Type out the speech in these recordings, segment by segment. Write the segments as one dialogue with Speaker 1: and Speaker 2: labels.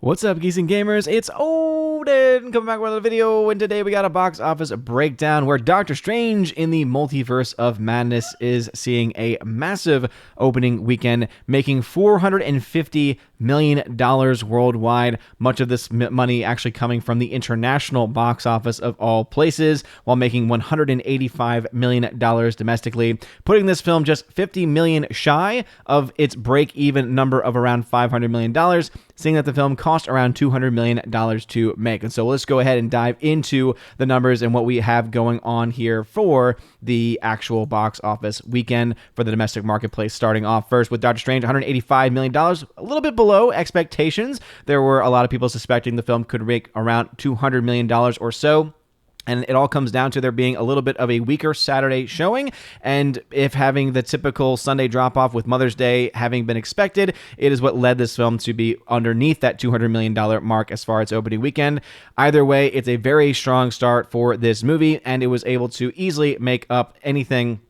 Speaker 1: What's up, geeks and gamers? It's Odin coming back with another video, and today we got a box office breakdown where Doctor Strange in the Multiverse of Madness is seeing a massive opening weekend, making $450 million worldwide, much of this money actually coming from the international box office of all places, while making $185 million domestically, putting this film just $50 million shy of its break-even number of around $500 million, seeing that the film cost around $200 million to make. And so let's go ahead and dive into the numbers and what we have going on here for the actual box office weekend for the domestic marketplace. Starting off first with Doctor Strange, $185 million, a little bit below expectations. There were a lot of people suspecting the film could make around $200 million or so. And it all comes down to there being a little bit of a weaker Saturday showing. And if having the typical Sunday drop-off with Mother's Day having been expected, it is what led this film to be underneath that $200 million mark as far as opening weekend. Either way, it's a very strong start for this movie, and it was able to easily make up anything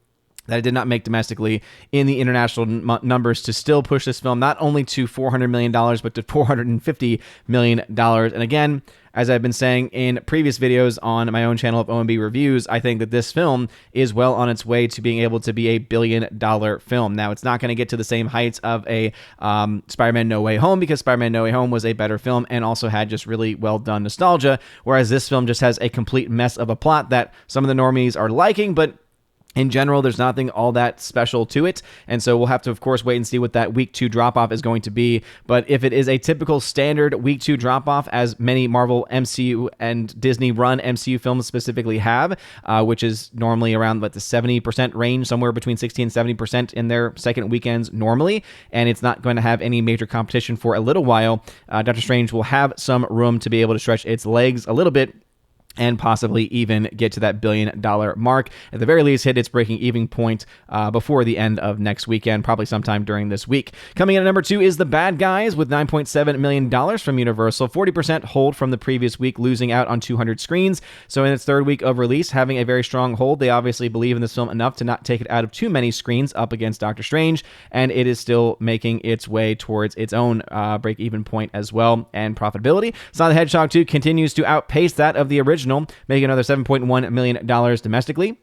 Speaker 1: that it did not make domestically in the international numbers to still push this film not only to $400 million, but to $450 million. And again, as I've been saying in previous videos on my own channel of OMB Reviews, I think that this film is well on its way to being able to be a billion-dollar film. Now, it's not going to get to the same heights of a Spider-Man No Way Home, because Spider-Man No Way Home was a better film and also had just really well-done nostalgia, whereas this film just has a complete mess of a plot that some of the normies are liking, but in general, there's nothing all that special to it, and so we'll have to, of course, wait and see what that Week 2 drop-off is going to be. But if it is a typical standard Week 2 drop-off, as many Marvel, MCU, and Disney-run MCU films specifically have, which is normally around the 70% range, somewhere between 60 and 70% in their second weekends normally, and it's not going to have any major competition for a little while, Doctor Strange will have some room to be able to stretch its legs a little bit and possibly even get to that billion-dollar mark. At the very least, hit its breaking-even point before the end of next weekend, probably sometime during this week. Coming in at number 2 is The Bad Guys with $9.7 million from Universal, 40% hold from the previous week, losing out on 200 screens. So in its third week of release, having a very strong hold, they obviously believe in this film enough to not take it out of too many screens up against Doctor Strange, and it is still making its way towards its own break-even point as well, and profitability. Sonic the Hedgehog 2 continues to outpace that of the original, making another $7.1 million domestically,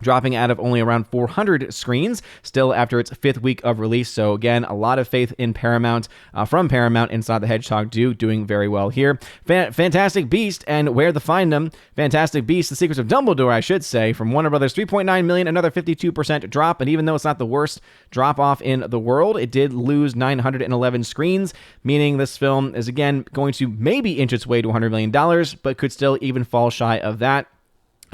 Speaker 1: dropping out of only around 400 screens, still after its fifth week of release. So again, a lot of faith in Paramount, from Paramount, and Sonic the Hedgehog doing very well here. Fantastic Beast and Where to Find Them. Fantastic Beast, The Secrets of Dumbledore, I should say, from Warner Brothers, $3.9 million, another 52% drop. And even though it's not the worst drop-off in the world, it did lose 911 screens, meaning this film is, again, going to maybe inch its way to $100 million, but could still even fall shy of that.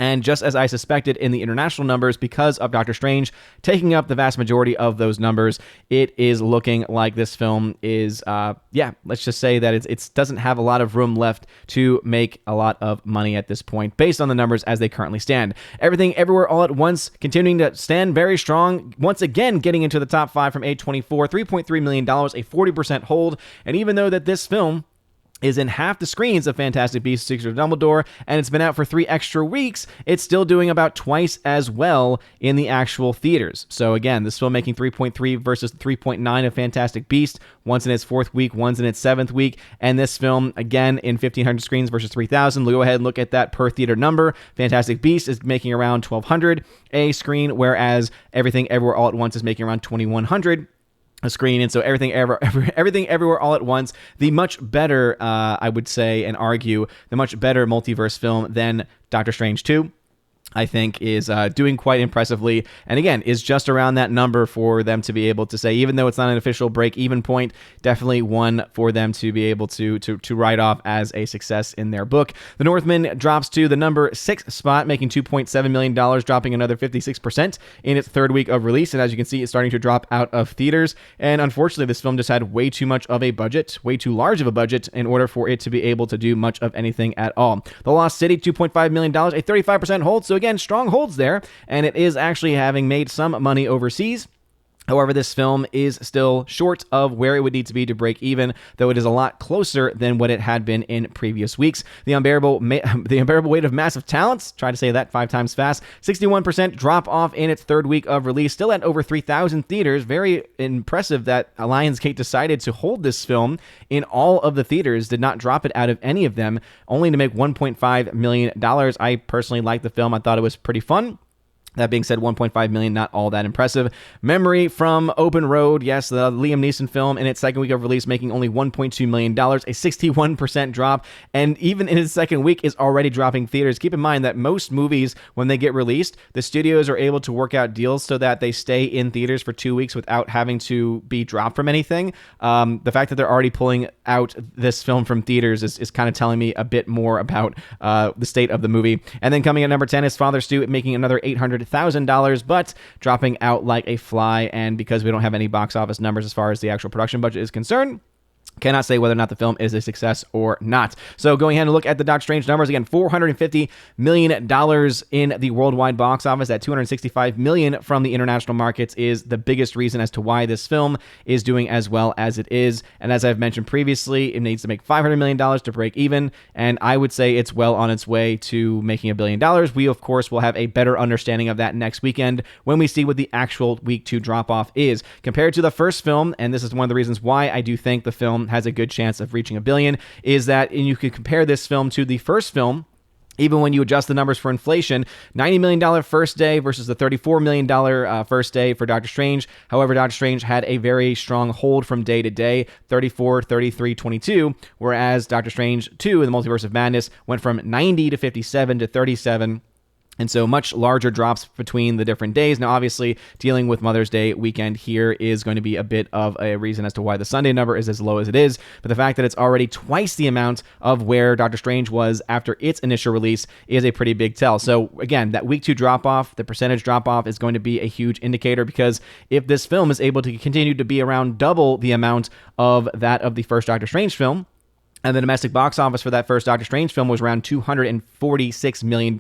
Speaker 1: And just as I suspected in the international numbers, because of Doctor Strange taking up the vast majority of those numbers, it is looking like this film is, let's just say that it doesn't have a lot of room left to make a lot of money at this point, based on the numbers as they currently stand. Everything Everywhere All at Once continuing to stand very strong, once again getting into the top 5 from A24, $3.3 million, a 40% hold. And even though that this film is in half the screens of Fantastic Beasts: Secrets of Dumbledore, and it's been out for 3 extra weeks, it's still doing about twice as well in the actual theaters. So again, this film making 3.3 versus 3.9 of Fantastic Beasts, once in its 4th week, once in its 7th week, and this film, again, in 1,500 screens versus 3,000. Go ahead and look at that per theater number. Fantastic Beasts is making around 1,200 a screen, whereas Everything Everywhere All at Once is making around 2,100 a screen. And so Everything Everywhere All at Once, the much better, I would say and argue, the much better multiverse film than Doctor Strange 2, I think is doing quite impressively, and again, is just around that number for them to be able to say, even though it's not an official break-even point, definitely one for them to be able to write off as a success in their book. The Northman drops to the number 6 spot, making $2.7 million, dropping another 56% in its third week of release, and as you can see, it's starting to drop out of theaters, and unfortunately, this film just had way too much of a budget, way too large of a budget, in order for it to be able to do much of anything at all. The Lost City, $2.5 million, a 35% hold, so again, strong holds there, and it is actually having made some money overseas. However, this film is still short of where it would need to be to break even, though it is a lot closer than what it had been in previous weeks. The Unbearable Weight of Massive Talents, try to say that 5 times fast, 61% drop off in its third week of release, still at over 3,000 theaters. Very impressive that Lionsgate decided to hold this film in all of the theaters, did not drop it out of any of them, only to make $1.5 million. I personally liked the film. I thought it was pretty fun. That being said, 1.5 million, not all that impressive. Memory from Open Road, yes, the Liam Neeson film, in its second week of release, making only $1.2 million, a 61% drop, and even in its second week is already dropping theaters. Keep in mind that most movies, when they get released, the studios are able to work out deals so that they stay in theaters for 2 weeks without having to be dropped from anything. The fact that they're already pulling out this film from theaters is kind of telling me a bit more about the state of the movie. And then coming at number 10 is Father Stu, making another $800,000, but dropping out like a fly. And because we don't have any box office numbers as far as the actual production budget is concerned, cannot say whether or not the film is a success or not. So going ahead and look at the Doctor Strange numbers again, $450 million in the worldwide box office. At $265 million from the international markets is the biggest reason as to why this film is doing as well as it is. And as I've mentioned previously, it needs to make $500 million to break even. And I would say it's well on its way to making $1 billion. We, of course, will have a better understanding of that next weekend when we see what the actual week 2 drop-off is. Compared to the first film, and this is one of the reasons why I do think the film has a good chance of reaching $1 billion, is that, and you could compare this film to the first film, even when you adjust the numbers for inflation, $90 million first day versus the $34 million first day for Doctor Strange. However, Doctor Strange had a very strong hold from day to day, 34, 33, 22, whereas Doctor Strange 2 in the Multiverse of Madness went from 90 to 57 to 37. And so much larger drops between the different days. Now, obviously, dealing with Mother's Day weekend here is going to be a bit of a reason as to why the Sunday number is as low as it is. But the fact that it's already twice the amount of where Doctor Strange was after its initial release is a pretty big tell. So again, that week 2 drop-off, the percentage drop-off is going to be a huge indicator, because if this film is able to continue to be around double the amount of that of the first Doctor Strange film, and the domestic box office for that first Doctor Strange film was around $246 million,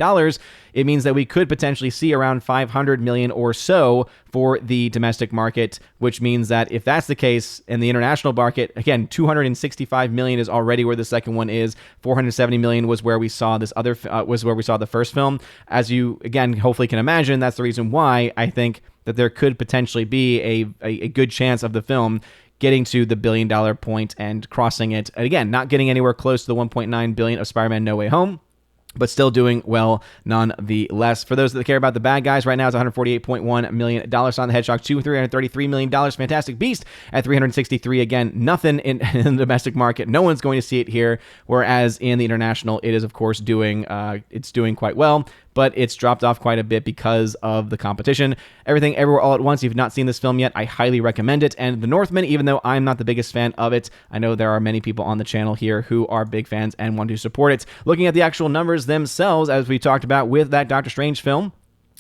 Speaker 1: it means that we could potentially see around $500 million or so for the domestic market, which means that if that's the case in the international market, again, $265 million is already where the second one is. $470 million was where we saw this other was where we saw the first film. As you, again, hopefully can imagine, that's the reason why I think that there could potentially be a good chance of the film getting to the $1 billion point and crossing it. And again, not getting anywhere close to the $1.9 billion of Spider-Man No Way Home, but still doing well nonetheless. For those that care about the bad guys, right now it's $148.1 million. Sonic the Hedgehog 2, $333 million. Fantastic Beast at $363. Again, nothing in the domestic market. No one's going to see it here. Whereas in the international, it is, of course, doing quite well, but it's dropped off quite a bit because of the competition. Everything Everywhere All at Once. If you've not seen this film yet, I highly recommend it. And The Northman, even though I'm not the biggest fan of it, I know there are many people on the channel here who are big fans and want to support it. Looking at the actual numbers themselves, as we talked about with that Doctor Strange film,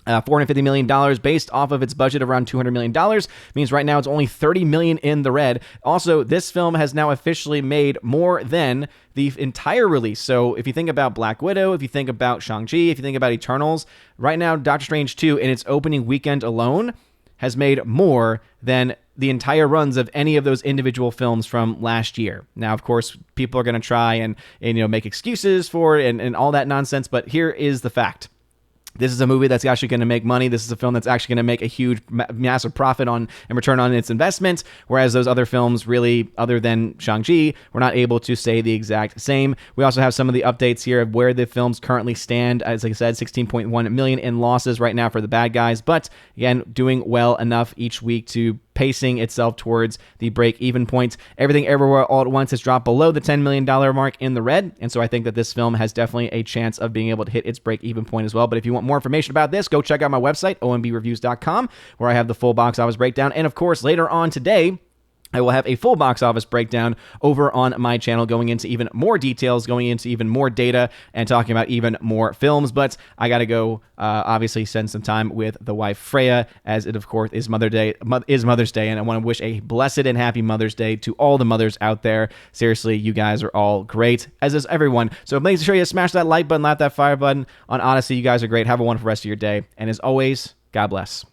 Speaker 1: $450 million based off of its budget of around $200 million means right now it's only $30 million in the red. Also, this film has now officially made more than the entire release. So if you think about Black Widow, if you think about Shang-Chi, if you think about Eternals, right now Doctor Strange 2 in its opening weekend alone has made more than the entire runs of any of those individual films from last year. Now, of course, people are going to try and make excuses for it and all that nonsense, but here is the fact. This is a movie that's actually going to make money. This is a film that's actually going to make a huge, massive profit on and return on its investment, whereas those other films really, other than Shang-Chi, were not able to say the exact same. We also have some of the updates here of where the films currently stand. As I said, $16.1 million in losses right now for the bad guys, but again, doing well enough each week to pacing itself towards the break-even point. Everything Everywhere All at Once has dropped below the $10 million mark in the red, and so I think that this film has definitely a chance of being able to hit its break-even point as well. But if you want more information about this, go check out my website, ombreviews.com, where I have the full box office breakdown. And of course, later on today, I will have a full box office breakdown over on my channel, going into even more details, going into even more data, and talking about even more films. But I got to go, obviously, spend some time with the wife Freya, as it, of course, is Mother's Day, and I want to wish a blessed and happy Mother's Day to all the mothers out there. Seriously, you guys are all great, as is everyone. So make sure you smash that like button, that fire button on Odyssey. You guys are great. Have a wonderful rest of your day, and as always, God bless.